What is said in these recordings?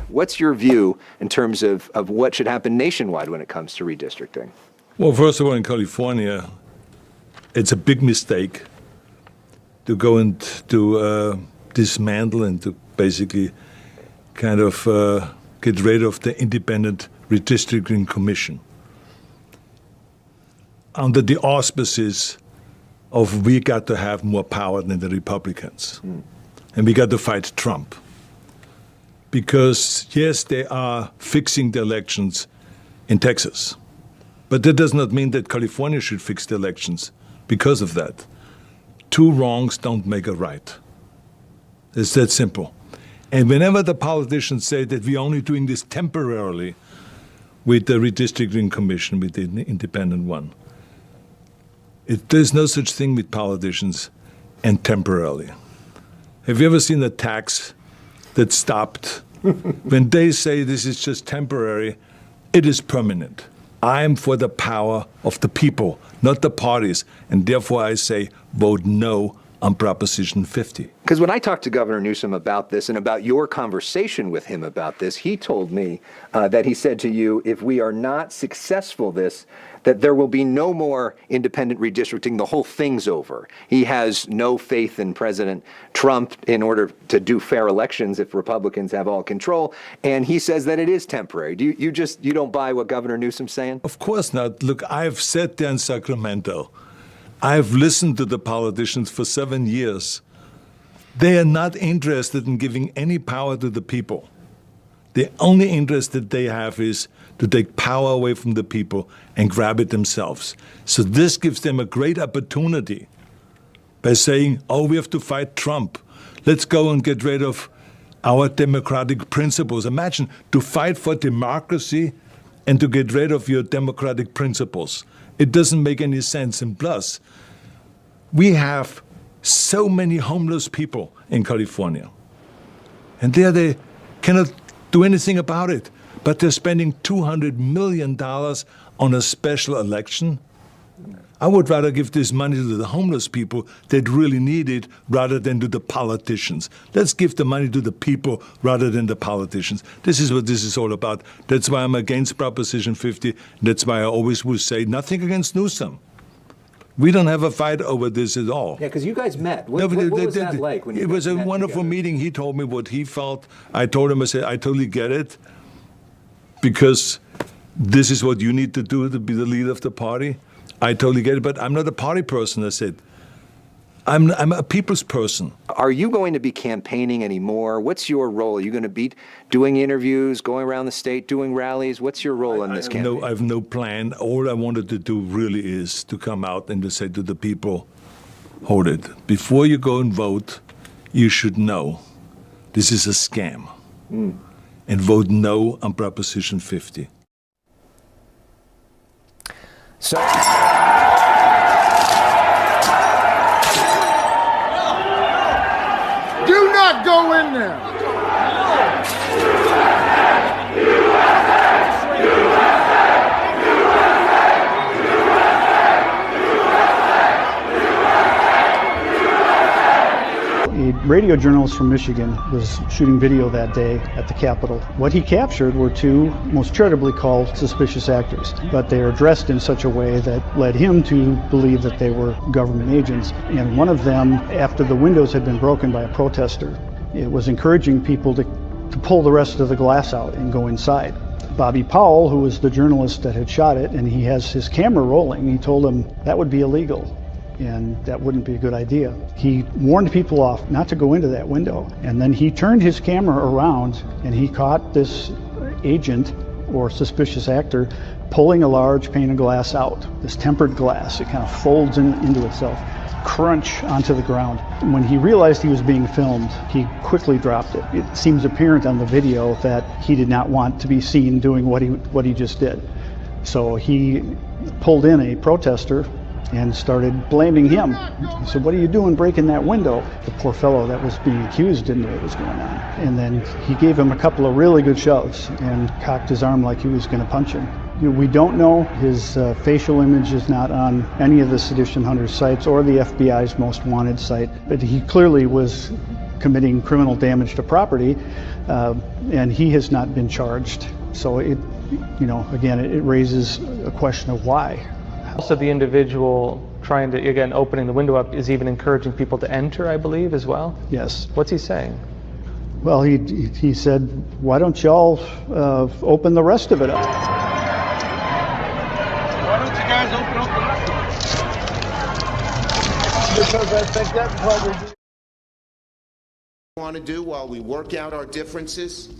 What's your view in terms of what should happen nationwide when it comes to redistricting? Well, first of all, in California, it's a big mistake to go and to dismantle and to basically kind of get rid of the independent redistricting commission under the auspices of we got to have more power than the Republicans. And we got to fight Trump. Because, yes, they are fixing the elections in Texas. But that does not mean that California should fix the elections because of that. Two wrongs don't make a right. It's that simple. And whenever the politicians say that we're only doing this temporarily with the redistricting commission, with the independent one, there's no such thing with politicians and temporarily. Have you ever seen a tax that stopped? When they say this is just temporary, it is permanent. I am for the power of the people, not the parties, and therefore I say vote no on Proposition 50. Because when I talked to Governor Newsom about this and about your conversation with him about this, he told me that he said to you, if we are not successful that there will be no more independent redistricting, the whole thing's over. He has no faith in President Trump in order to do fair elections if Republicans have all control, and he says that it is temporary. You don't buy what Governor Newsom's saying? Of course not. Look, I've sat there in Sacramento. I've listened to the politicians for 7 years. They are not interested in giving any power to the people. The only interest that they have is to take power away from the people and grab it themselves. So this gives them a great opportunity by saying, oh, we have to fight Trump. Let's go and get rid of our democratic principles. Imagine to fight for democracy and to get rid of your democratic principles. It doesn't make any sense. And plus, we have so many homeless people in California. And there they cannot do anything about it. But they're spending $200 million on a special election. I would rather give this money to the homeless people that really need it rather than to the politicians. Let's give the money to the people rather than the politicians. This is what this is all about. That's why I'm against Proposition 50. That's why I always will say nothing against Newsom. We don't have a fight over this at all. Yeah, because you guys met. What was that like when you It was a met wonderful together? meeting. He told me what he felt. I told him, I said, I totally get it. Because this is what you need to do to be the leader of the party. I totally get it, but I'm not a party person, I said. I'm a people's person. Are you going to be campaigning anymore? What's your role? Are you going to be doing interviews, going around the state, doing rallies? What's your role in this campaign? I have no plan. All I wanted to do really is to come out and to say to the people, hold it. Before you go and vote, you should know this is a scam. And vote no on Proposition 50. So, do not go in there. A radio journalist from Michigan was shooting video that day at the Capitol. What he captured were two most charitably called suspicious actors, but they are dressed in such a way that led him to believe that they were government agents. And one of them, after the windows had been broken by a protester, it was encouraging people to pull the rest of the glass out and go inside. Bobby Powell, who was the journalist that had shot it, and he has his camera rolling, he told him that would be illegal. And that wouldn't be a good idea. He warned people off not to go into that window. And then he turned his camera around and he caught this agent or suspicious actor pulling a large pane of glass out, this tempered glass. It kind of folds into itself, crunch onto the ground. When he realized he was being filmed, he quickly dropped it. It seems apparent on the video that he did not want to be seen doing what he just did. So he pulled in a protester and started blaming him. He said, "What are you doing breaking that window?" The poor fellow that was being accused didn't know what was going on. And then he gave him a couple of really good shoves and cocked his arm like he was going to punch him. We don't know. His facial image is not on any of the Sedition Hunters sites or the FBI's Most Wanted site, but he clearly was committing criminal damage to property, and he has not been charged. So it raises a question of why. Also, the individual trying to, again, opening the window up is even encouraging people to enter, I believe, as well? Yes. What's he saying? Well, he said, why don't y'all open the rest of it up? Why don't you guys open up the rest of it? Because I think that's probably want to do while we work out our differences?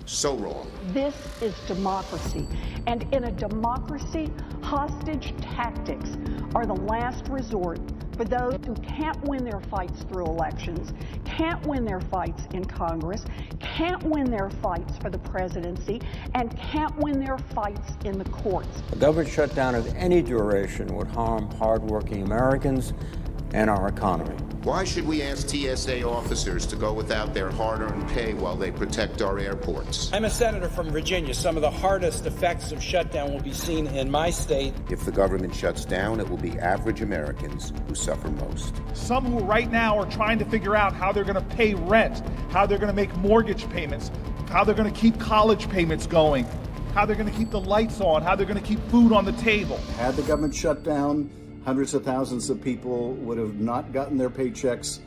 So wrong. This is democracy. And in a democracy, hostage tactics are the last resort for those who can't win their fights through elections, can't win their fights in Congress, can't win their fights for the presidency, and can't win their fights in the courts. A government shutdown of any duration would harm hardworking Americans and our economy. Why should we ask TSA officers to go without their hard-earned pay while they protect our airports? I'm a senator from Virginia. Some of the hardest effects of shutdown will be seen in my state. If the government shuts down, it will be average Americans who suffer most. some who right now are trying to figure out how they're going to pay rent, how they're going to make mortgage payments, how they're going to keep college payments going, how they're going to keep the lights on, how they're going to keep food on the table. Had the government shut down, hundreds of thousands of people would have not gotten their paychecks.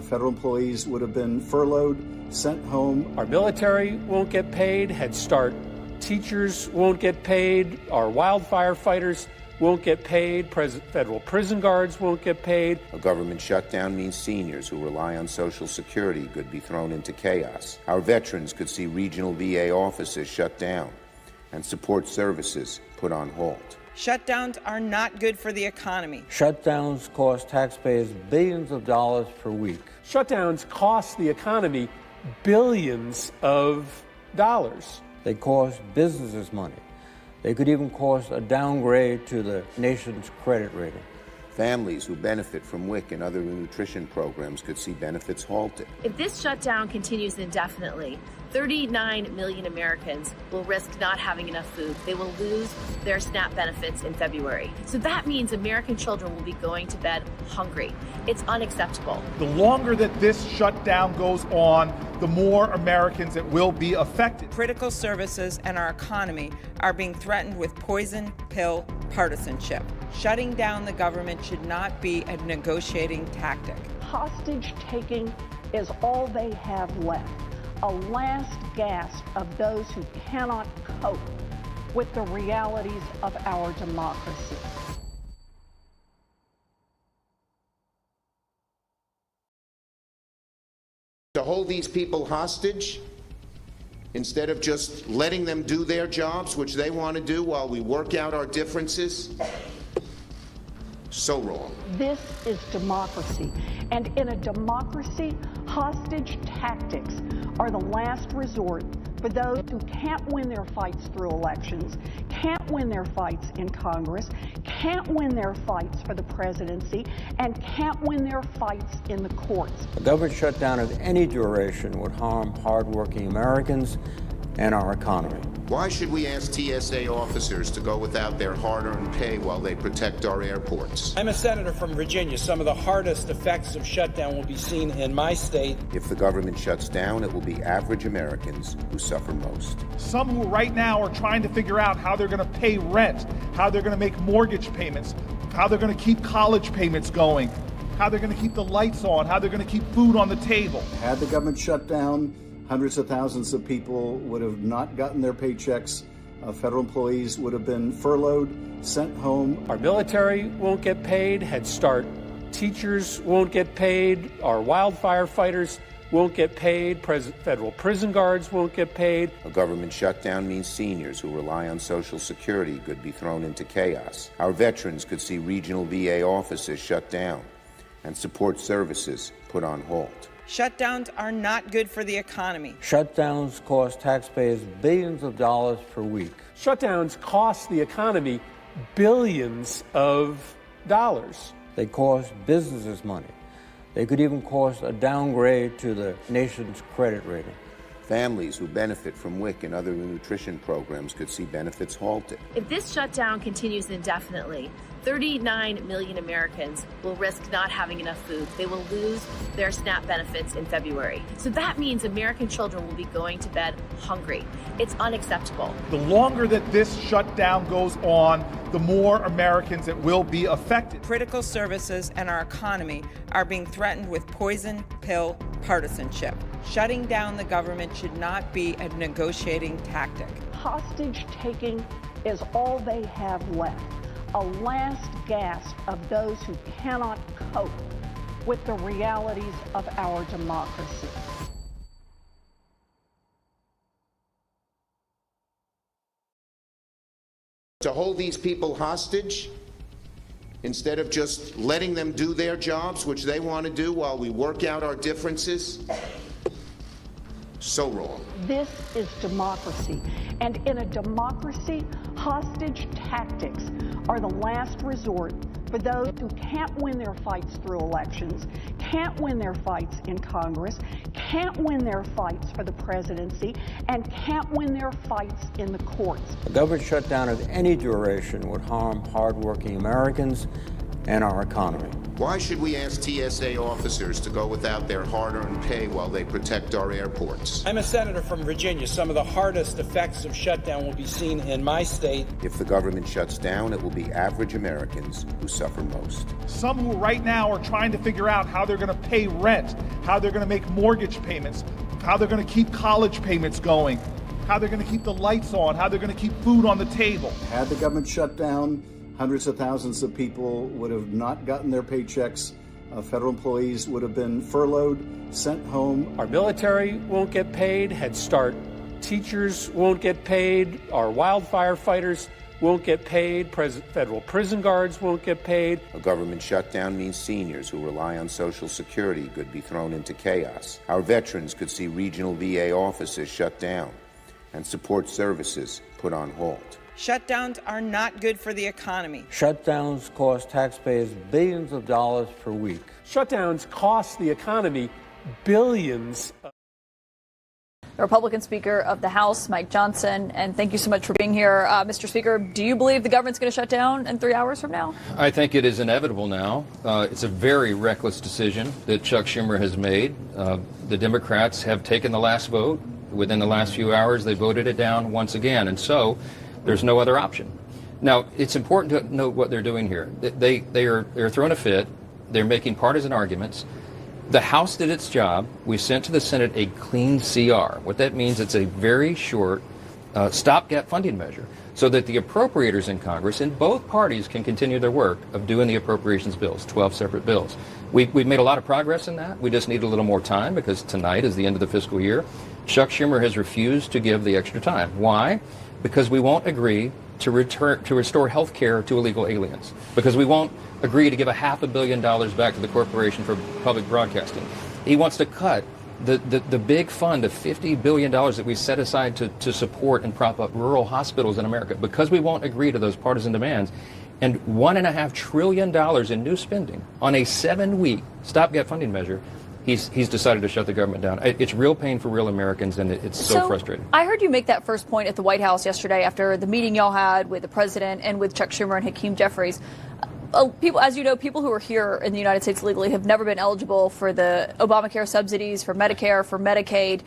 Federal employees would have been furloughed, sent home. Our military won't get paid. Head Start teachers won't get paid. Our wildfire fighters won't get paid. Federal prison guards won't get paid. A government shutdown means seniors who rely on Social Security could be thrown into chaos. Our veterans could see regional VA offices shut down and support services put on hold. Shutdowns are not good for the economy. Shutdowns cost taxpayers billions of dollars per week. Shutdowns cost the economy billions of dollars. They cost businesses money. They could even cost a downgrade to the nation's credit rating. Families who benefit from WIC and other nutrition programs could see benefits halted. If this shutdown continues indefinitely, 39 million Americans will risk not having enough food. They will lose their SNAP benefits in February. So that means American children will be going to bed hungry. It's unacceptable. The longer that this shutdown goes on, the more Americans that will be affected. Critical services and our economy are being threatened with poison pill partisanship. Shutting down the government should not be a negotiating tactic. Hostage taking is all they have left. A last gasp of those who cannot cope with the realities of our democracy. To hold these people hostage, instead of just letting them do their jobs, which they want to do while we work out our differences, so wrong. This is democracy. And in a democracy, hostage tactics are the last resort for those who can't win their fights through elections, can't win their fights in Congress, can't win their fights for the presidency, and can't win their fights in the courts. A government shutdown of any duration would harm hardworking Americans and our economy. Why should we ask TSA officers to go without their hard-earned pay while they protect our airports? I'm a senator from Virginia. Some of the hardest effects of shutdown will be seen in my state. If the government shuts down, it will be average Americans who suffer most. Some who right now are trying to figure out how they're going to pay rent, how they're going to make mortgage payments, how they're going to keep college payments going, how they're going to keep the lights on, how they're going to keep food on the table. Had the government shut down, hundreds of thousands of people would have not gotten their paychecks. Federal employees would have been furloughed, sent home. Our military won't get paid. Head Start teachers won't get paid. Our wildfire fighters won't get paid. Federal prison guards won't get paid. A government shutdown means seniors who rely on Social Security could be thrown into chaos. Our veterans could see regional VA offices shut down and support services put on hold. Shutdowns are not good for the economy. Shutdowns cost taxpayers billions of dollars per week. Shutdowns cost the economy billions of dollars. They cost businesses money. They could even cost a downgrade to the nation's credit rating. Families who benefit from WIC and other nutrition programs could see benefits halted. If this shutdown continues indefinitely, 39 million Americans will risk not having enough food. They will lose their SNAP benefits in February. So that means American children will be going to bed hungry. It's unacceptable. The longer that this shutdown goes on, the more Americans that will be affected. Critical services and our economy are being threatened with poison pill partisanship. Shutting down the government should not be a negotiating tactic. Hostage taking is all they have left, a last gasp of those who cannot cope with the realities of our democracy. To hold these people hostage, instead of just letting them do their jobs, which they want to do while we work out our differences, so wrong. This is democracy. And in a democracy, hostage tactics are the last resort for those who can't win their fights through elections, can't win their fights in Congress, can't win their fights for the presidency, and can't win their fights in the courts. A government shutdown of any duration would harm hardworking Americans and our economy. Why should we ask TSA officers to go without their hard-earned pay while they protect our airports? I'm a senator from Virginia. Some of the hardest effects of shutdown will be seen in my state. If the government shuts down, it will be average Americans who suffer most. Some who right now are trying to figure out how they're going to pay rent, how they're going to make mortgage payments, how they're going to keep college payments going, how they're going to keep the lights on, how they're going to keep food on the table. Had the government shut down, hundreds of thousands of people would have not gotten their paychecks. Federal employees would have been furloughed, sent home. Our military won't get paid. Head Start teachers won't get paid. Our wildfire fighters won't get paid. Federal prison guards won't get paid. A government shutdown means seniors who rely on Social Security could be thrown into chaos. Our veterans could see regional VA offices shut down and support services put on hold. Shutdowns are not good for the economy. Shutdowns cost taxpayers billions of dollars per week. Shutdowns cost the economy billions. The Republican Speaker of the House, Mike Johnson, and thank you so much for being here. Mr. Speaker, do you believe the government's going to shut down in 3 hours from now? I think it is inevitable now. It's a very reckless decision that Chuck Schumer has made. The Democrats have taken the last vote. Within the last few hours, they voted it down once again, and so there's no other option. Now, it's important to note what they're doing here. They're throwing a fit. They're making partisan arguments. The House did its job. We sent to the Senate a clean CR. What that means, it's a very short stopgap funding measure so that the appropriators in Congress in both parties can continue their work of doing the appropriations bills, 12 separate bills. We've made a lot of progress in that. We just need a little more time because tonight is the end of the fiscal year. Chuck Schumer has refused to give the extra time. Why? Because we won't agree to restore health care to illegal aliens. Because we won't agree to give $500 million back to the Corporation for Public Broadcasting. He wants to cut the big fund of $50 billion that we set aside to support and prop up rural hospitals in America. Because we won't agree to those partisan demands. And $1.5 trillion in new spending on a 7-week stopgap funding measure, he's decided to shut the government down. It's real pain for real Americans, and it's so frustrating. I heard you make that first point at the White House yesterday after the meeting y'all had with the president and with Chuck Schumer and Hakeem Jeffries. People, as you know, people who are here in the United States legally have never been eligible for the Obamacare subsidies, for Medicare, for Medicaid.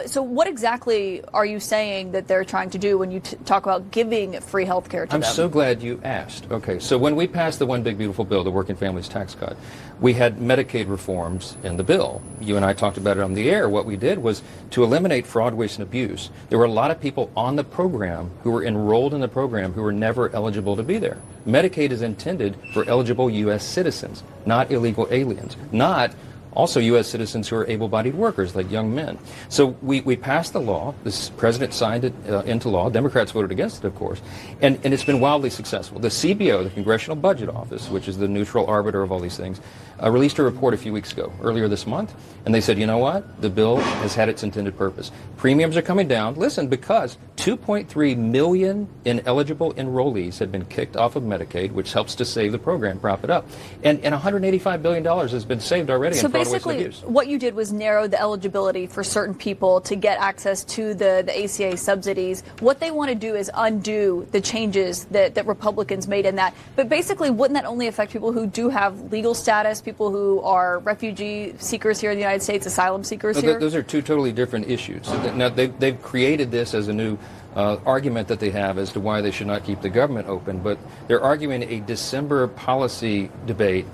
So what exactly are you saying that they're trying to do when you talk about giving free health care to them? I'm so glad you asked. Okay, so when we passed the One Big Beautiful Bill, the Working Families Tax Cut, we had Medicaid reforms in the bill. You and I talked about it on the air. What we did was to eliminate fraud, waste, and abuse. There were a lot of people on the program who were enrolled in the program who were never eligible to be there. Medicaid is intended for eligible U.S. citizens, not illegal aliens, not also U.S. citizens who are able-bodied workers like young men. So we passed the law. The president signed it into law. Democrats voted against it, of course, and it's been wildly successful. The CBO, the Congressional Budget Office, which is the neutral arbiter of all these things, released a report a few weeks ago, earlier this month, and they said, you know what? The bill has had its intended purpose. Premiums are coming down, listen, because 2.3 million ineligible enrollees had been kicked off of Medicaid, which helps to save the program, prop it up. And $185 billion has been saved already So in fraud, waste, and basically, abuse. what you did was narrow the eligibility for certain people to get access to the ACA subsidies. What they want to do is undo the changes that Republicans made in that. But basically, wouldn't that only affect people who do have legal status, people who are refugee seekers here in the United States, asylum seekers here? Those are two totally different issues. Now, they've created this as a new argument that they have as to why they should not keep the government open, but they're arguing a December policy debate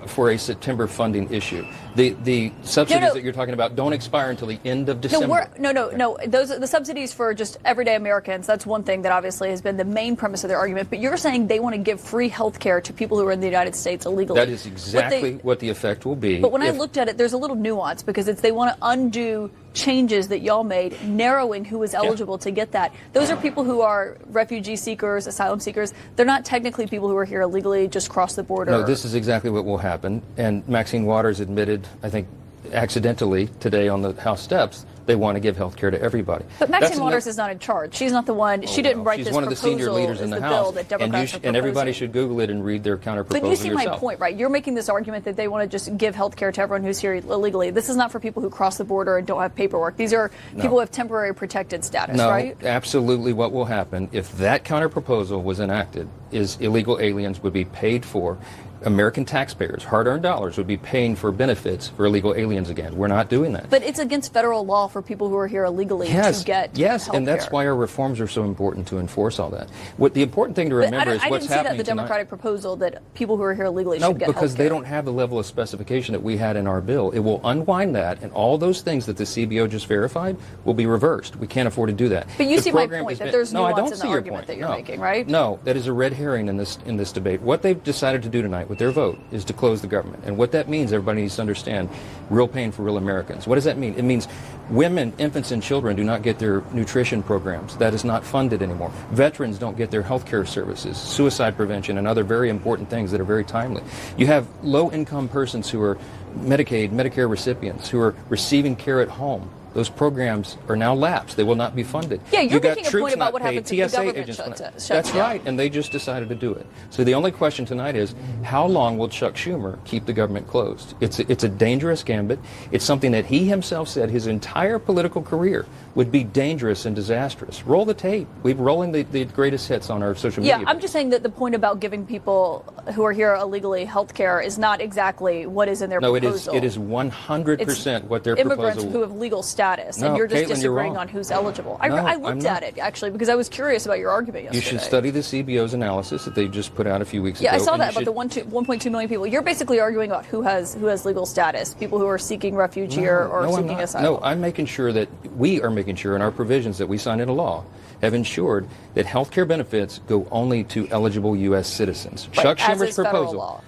for a September funding issue. The subsidies that you're talking about don't expire until the end of December. No. Those are the subsidies for just everyday Americans. That's one thing that obviously has been the main premise of their argument. But you're saying they want to give free health care to people who are in the United States illegally. That is exactly what the effect will be. But when I looked at it, there's a little nuance because they want to undo changes that y'all made, narrowing who is eligible to get that. Those are people who are refugee seekers, asylum seekers. They're not technically people who are here illegally, just cross the border. No, this is exactly what will happen. And Maxine Waters admitted, I think, accidentally today on the House steps, they want to give health care to everybody. But Maxine Waters is not in charge. She's not the one. She didn't write She's this one of the proposal. senior leaders in the bill House. that Democrats And everybody should Google it and read their counter proposal yourself. But you see yourself. my point, right? You're making this argument that they want to just give health care to everyone who's here illegally. This is not for people who cross the border and don't have paperwork. These are people who have temporary protected status, right? No, absolutely what will happen if that counter proposal was enacted is illegal aliens would be paid for. American taxpayers, hard-earned dollars, would be paying for benefits for illegal aliens again. We're not doing that. But it's against federal law for people who are here illegally to get Yes, health and that's care. why our reforms are so important to enforce all that. What the important thing to remember is what's I didn't see happening that in the tonight. Democratic proposal that people who are here illegally No, should get because health they care. don't have the level of specification that we had in our bill. It will unwind that, and all those things that the CBO just verified will be reversed. We can't afford to do that. But you The see my program point, has that there's no, I nuance don't in see the your argument point. that you're No. making, right? No, that is a red herring in this debate. What they've decided to do tonight with their vote is to close the government. And what that means, everybody needs to understand, real pain for real Americans. What does that mean? It means women, infants, and children do not get their nutrition programs. That is not funded anymore. Veterans don't get their health care services, suicide prevention, and other very important things that are very timely. You have low-income persons who are Medicaid, Medicare recipients who are receiving care at home. Those programs are now lapsed. They will not be funded. Yeah, you're you got making a troops point about not what paid, happens if the TSA government agents shuts not- down. That's right, and they just decided to do it. So the only question tonight is, how long will Chuck Schumer keep the government closed? It's a dangerous gambit. It's something that he himself said his entire political career would be dangerous and disastrous. Roll the tape. We're rolling the greatest hits on our social media. Yeah, I'm just saying that the point about giving people who are here illegally health care is not exactly what is in their proposal. No, it is 100% what their immigrants proposal. who have legal status, No, and you're just Caitlin, you're disagreeing wrong. on who's eligible. No, I I'm looked not. at it, actually, because I was curious about your argument You yesterday. should study the CBO's analysis that they just put out a few weeks ago. Yeah, I saw and that you about should- the 1.2 million people. You're basically arguing about who has legal status, people who are seeking refuge here or I'm seeking not. asylum. No, I'm making sure that we are making sure in our provisions that we signed into law have ensured that health care benefits go only to eligible U.S. citizens. Right, Chuck as Schumer's is federal proposal. law.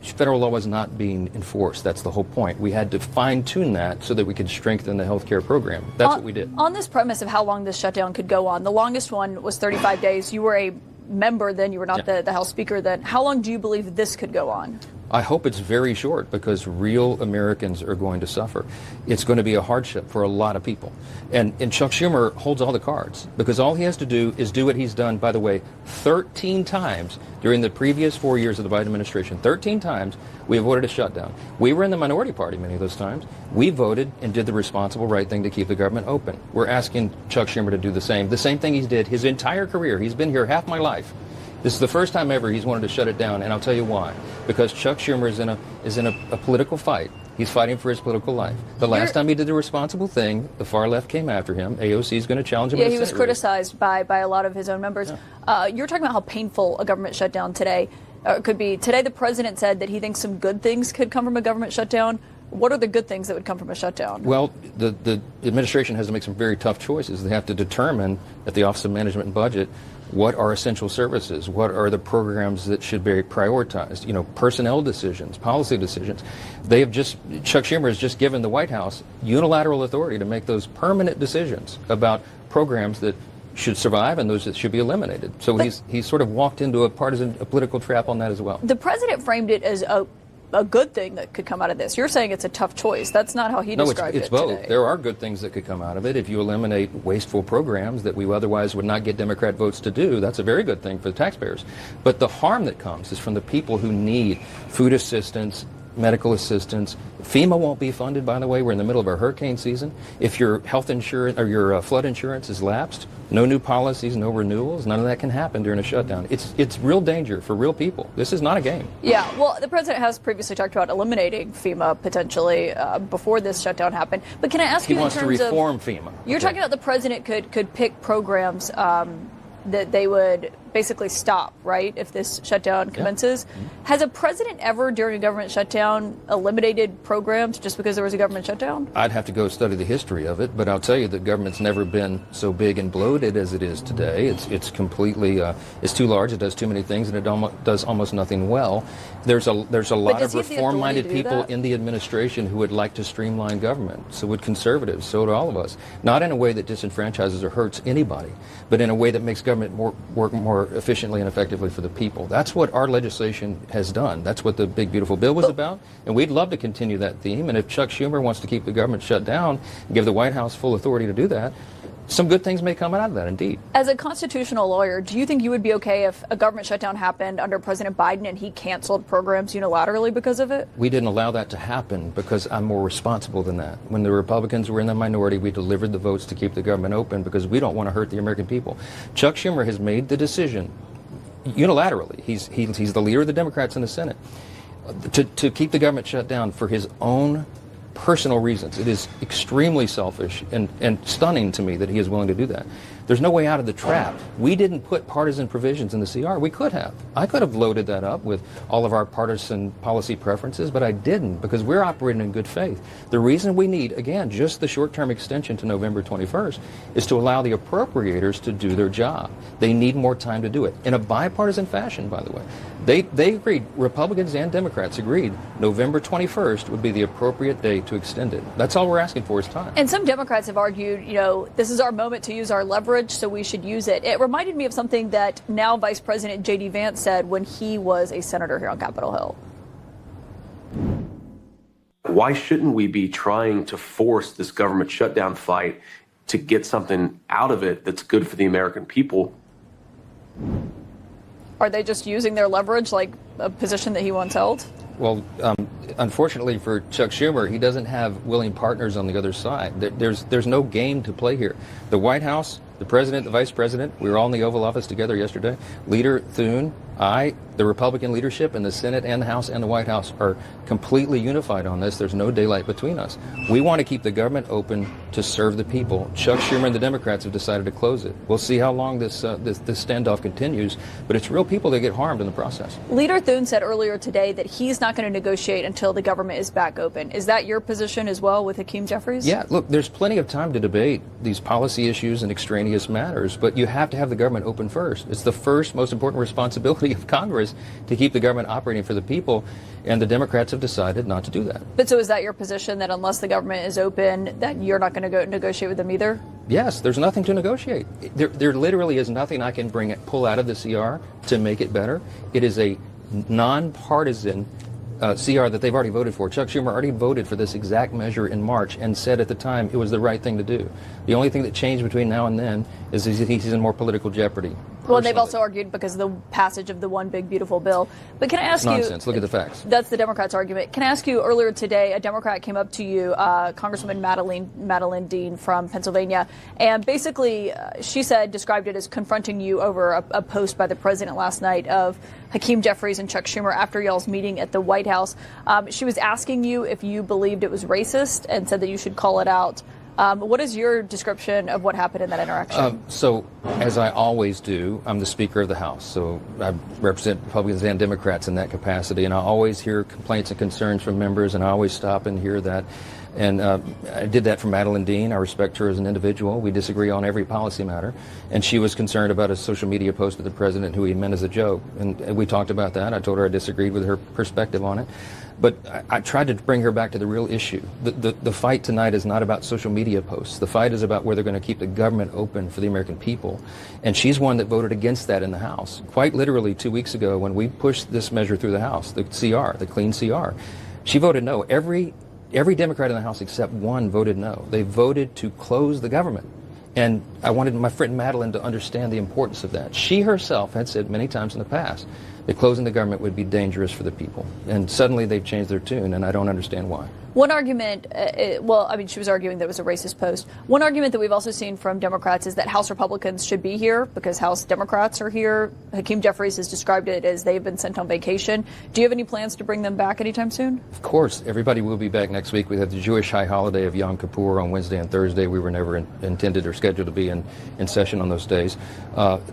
Federal law was not being enforced. That's the whole point. We had to fine-tune that so that we could strengthen the health care program. That's what we did. On this premise of how long this shutdown could go on, the longest one was 35 days. You were a member then, you were not the House Speaker then. How long do you believe this could go on? I hope it's very short because real Americans are going to suffer. It's going to be a hardship for a lot of people. And Chuck Schumer holds all the cards because all he has to do is do what he's done, by the way, 13 times during the previous 4 years of the Biden administration. 13 times we avoided a shutdown. We were in the minority party many of those times. We voted and did the responsible right thing to keep the government open. We're asking Chuck Schumer to do the same thing he did his entire career. He's been here half my life. This is the first time ever he's wanted to shut it down, and I'll tell you why. Because Chuck Schumer is in a political fight. He's fighting for his political life. The last time he did the responsible thing, the far left came after him. AOC is going to challenge him. Yeah, in a he was Senate criticized by a lot of his own members. Yeah. You're talking about how painful a government shutdown today could be. Today, the president said that he thinks some good things could come from a government shutdown. What are the good things that would come from a shutdown? Well, the administration has to make some very tough choices. They have to determine at the Office of Management and Budget what are essential services, what are the programs that should be prioritized, personnel decisions, policy decisions. Chuck Schumer has just given the White House unilateral authority to make those permanent decisions about programs that should survive and those that should be eliminated. So he's sort of walked into a political trap on that as well. The president framed it as a good thing that could come out of this. You're saying it's a tough choice. That's not how he described it's it both. today. There are good things that could come out of it. If you eliminate wasteful programs that we otherwise would not get Democrat votes to do, that's a very good thing for the taxpayers. But the harm that comes is from the people who need food assistance, medical assistance. FEMA won't be funded, by the way. We're in the middle of our hurricane season. If your health insurance or your flood insurance is lapsed, no new policies, no renewals, none of that can happen during a shutdown. It's real danger for real people. This is not a game. Yeah, well, the president has previously talked about eliminating FEMA potentially before this shutdown happened. But can I ask He you wants in to terms reform of, FEMA. You're talking about the president could pick programs that they would basically stop, right, if this shutdown commences. Has a president ever, during a government shutdown, eliminated programs just because there was a government shutdown? I'd have to go study the history of it, but I'll tell you that government's never been so big and bloated as it is today. It's completely, it's too large, it does too many things, and it does almost nothing well. There's a lot of reform-minded people in the administration who would like to streamline government. So would conservatives, so would all of us. Not in a way that disenfranchises or hurts anybody, but in a way that makes government work more efficiently and effectively for the people. That's what our legislation has done. That's what the big beautiful bill was about, and we'd love to continue that theme. And if Chuck Schumer wants to keep the government shut down and give the White House full authority to do that, some good things may come out of that, indeed. As a constitutional lawyer, do you think you would be okay if a government shutdown happened under President Biden and he canceled programs unilaterally because of it? We didn't allow that to happen because I'm more responsible than that. When the Republicans were in the minority, we delivered the votes to keep the government open because we don't want to hurt the American people. Chuck Schumer has made the decision unilaterally. He's the leader of the Democrats in the Senate to keep the government shut down for his own personal reasons. It is extremely selfish and stunning to me that he is willing to do that. There's no way out of the trap. We didn't put partisan provisions in the CR. We could have. I could have loaded that up with all of our partisan policy preferences, but I didn't because we're operating in good faith. The reason we need, again, just the short-term extension to November 21st is to allow the appropriators to do their job. They need more time to do it in a bipartisan fashion, by the way. They agreed, Republicans and Democrats agreed, November 21st would be the appropriate date to extend it. That's all we're asking for is time. And some Democrats have argued, this is our moment to use our leverage, so we should use it. It reminded me of something that now Vice President J.D. Vance said when he was a senator here on Capitol Hill. Why shouldn't we be trying to force this government shutdown fight to get something out of it that's good for the American people? Are they just using their leverage like a position that he once held? Well, unfortunately for Chuck Schumer, he doesn't have willing partners on the other side. There's no game to play here. The White House, the president, the vice president, we were all in the Oval Office together yesterday. Leader Thune, I, the Republican leadership in the Senate and the House and the White House are completely unified on this. There's no daylight between us. We want to keep the government open to serve the people. Chuck Schumer and the Democrats have decided to close it. We'll see how long this standoff continues, but it's real people that get harmed in the process. Leader Thune said earlier today that he's not going to negotiate until the government is back open. Is that your position as well with Hakeem Jeffries? Yeah, look, there's plenty of time to debate these policy issues and extraneous matters, but you have to have the government open first. It's the first most important responsibility of Congress to keep the government operating for the people, and the Democrats have decided not to do that. But so is that your position, that unless the government is open, that you're not going to go negotiate with them either? Yes, there's nothing to negotiate. There literally is nothing I can pull out of the CR to make it better. It is a nonpartisan CR that they've already voted for. Chuck Schumer already voted for this exact measure in March and said at the time it was the right thing to do. The only thing that changed between now and then is he's in more political jeopardy. Well, they've also argued because of the passage of the one big beautiful bill. But can I ask you? Nonsense. Look at the facts. That's the Democrats' argument. Can I ask you, earlier today, a Democrat came up to you, Congresswoman Madeline Dean from Pennsylvania, and basically she described it as confronting you over a post by the president last night of Hakeem Jeffries and Chuck Schumer after y'all's meeting at the White House. She was asking you if you believed it was racist and said that you should call it out. What is your description of what happened in that interaction? So, as I always do, I'm the Speaker of the House. So I represent Republicans and Democrats in that capacity, and I always hear complaints and concerns from members, and I always stop and hear that. And I did that for Madeline Dean. I respect her as an individual. We disagree on every policy matter. And she was concerned about a social media post of the president who he meant as a joke. And we talked about that. I told her I disagreed with her perspective on it. But I tried to bring her back to the real issue. The fight tonight is not about social media posts. The fight is about whether they're going to keep the government open for the American people. people. And she's one that voted against that in the House. Quite literally 2 weeks ago when we pushed this measure through the House, the CR, the clean CR, she voted no. Every Democrat in the House except one voted no. They voted to close the government. And I wanted my friend Madeline to understand the importance of that. She herself had said many times in the past that closing the government would be dangerous for the people. And suddenly they've changed their tune, and I don't understand why. One argument, she was arguing that it was a racist post. One argument that we've also seen from Democrats is that House Republicans should be here because House Democrats are here. Hakeem Jeffries has described it as they've been sent on vacation. Do you have any plans to bring them back anytime soon? Of course. Everybody will be back next week. We have the Jewish high holiday of Yom Kippur on Wednesday and Thursday. We were never intended or scheduled to be in session on those days.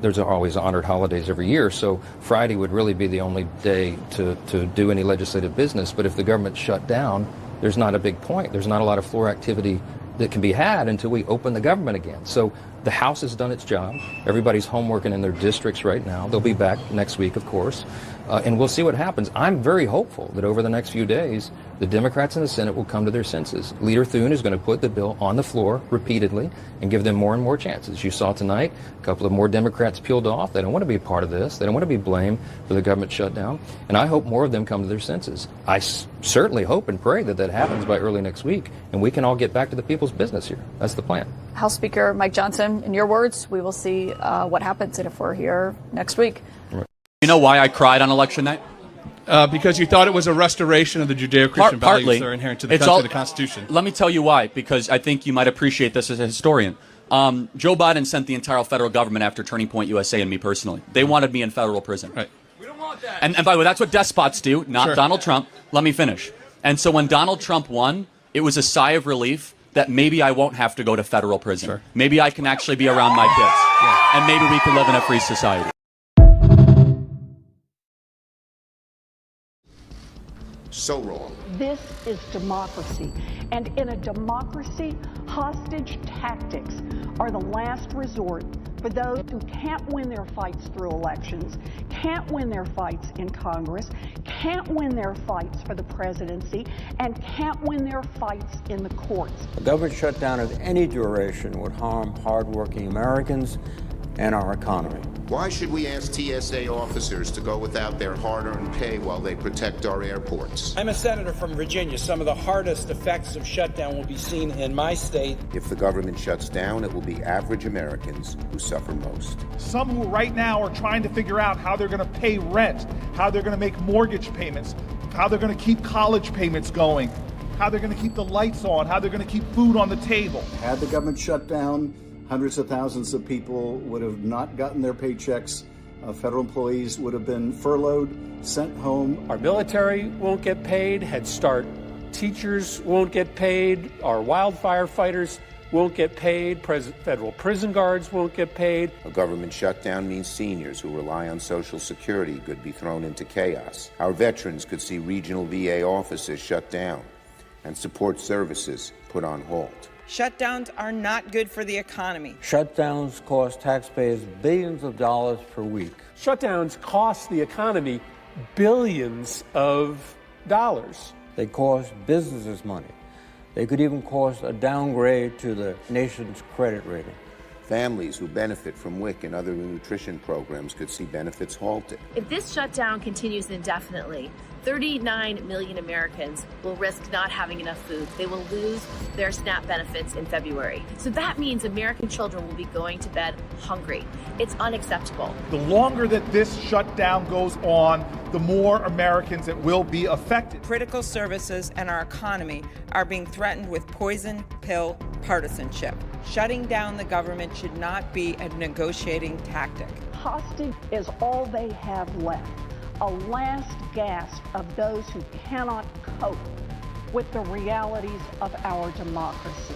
There's always honored holidays every year, so Friday would really be the only day to do any legislative business. But if the government shut down, there's not a big point. There's not a lot of floor activity that can be had until we open the government again. So the House has done its job. Everybody's home working in their districts right now. They'll be back next week, of course, and we'll see what happens. I'm very hopeful that over the next few days, the Democrats in the Senate will come to their senses. Leader Thune is going to put the bill on the floor repeatedly and give them more and more chances. You saw tonight, a couple of more Democrats peeled off. They don't want to be a part of this. They don't want to be blamed for the government shutdown. And I hope more of them come to their senses. I certainly hope and pray that happens by early next week, and we can all get back to the people's business here. That's the plan. House Speaker Mike Johnson, in your words, we will see what happens and if we're here next week. You know why I cried on election night? Because you thought it was a restoration of the Judeo-Christian values that are inherent to the country, the Constitution. Let me tell you why, because I think you might appreciate this as a historian. Joe Biden sent the entire federal government after Turning Point USA and me personally. They wanted me in federal prison. Right. We don't want that. And by the way, that's what despots do, not Donald Trump. Let me finish. And so when Donald Trump won, it was a sigh of relief that maybe I won't have to go to federal prison. Sure. Maybe I can actually be around my kids. And maybe we can live in a free society. So wrong. This is democracy. And in a democracy, hostage tactics are the last resort for those who can't win their fights through elections, can't win their fights in Congress, can't win their fights for the presidency, and can't win their fights in the courts. A government shutdown of any duration would harm hardworking Americans and our economy. Why should we ask TSA officers to go without their hard-earned pay while they protect our airports? I'm a senator from Virginia. Some of the hardest effects of shutdown will be seen in my state. If the government shuts down, it will be average Americans who suffer most. Some who right now are trying to figure out how they're going to pay rent, how they're going to make mortgage payments, how they're going to keep college payments going, how they're going to keep the lights on, how they're going to keep food on the table. Had the government shut down, hundreds of thousands of people would have not gotten their paychecks. Federal employees would have been furloughed, sent home. Our military won't get paid. Head Start teachers won't get paid. Our wildfire fighters won't get paid. Federal prison guards won't get paid. A government shutdown means seniors who rely on Social Security could be thrown into chaos. Our veterans could see regional VA offices shut down and support services put on hold. Shutdowns are not good for the economy. Shutdowns cost taxpayers billions of dollars per week. Shutdowns cost the economy billions of dollars. They cost businesses money. They could even cause a downgrade to the nation's credit rating. Families who benefit from WIC and other nutrition programs could see benefits halted. If this shutdown continues indefinitely, 39 million Americans will risk not having enough food. They will lose their SNAP benefits in February. So that means American children will be going to bed hungry. It's unacceptable. The longer that this shutdown goes on, the more Americans that will be affected. Critical services and our economy are being threatened with poison pill partisanship. Shutting down the government should not be a negotiating tactic. Hostage is all they have left, a last gasp of those who cannot cope with the realities of our democracy.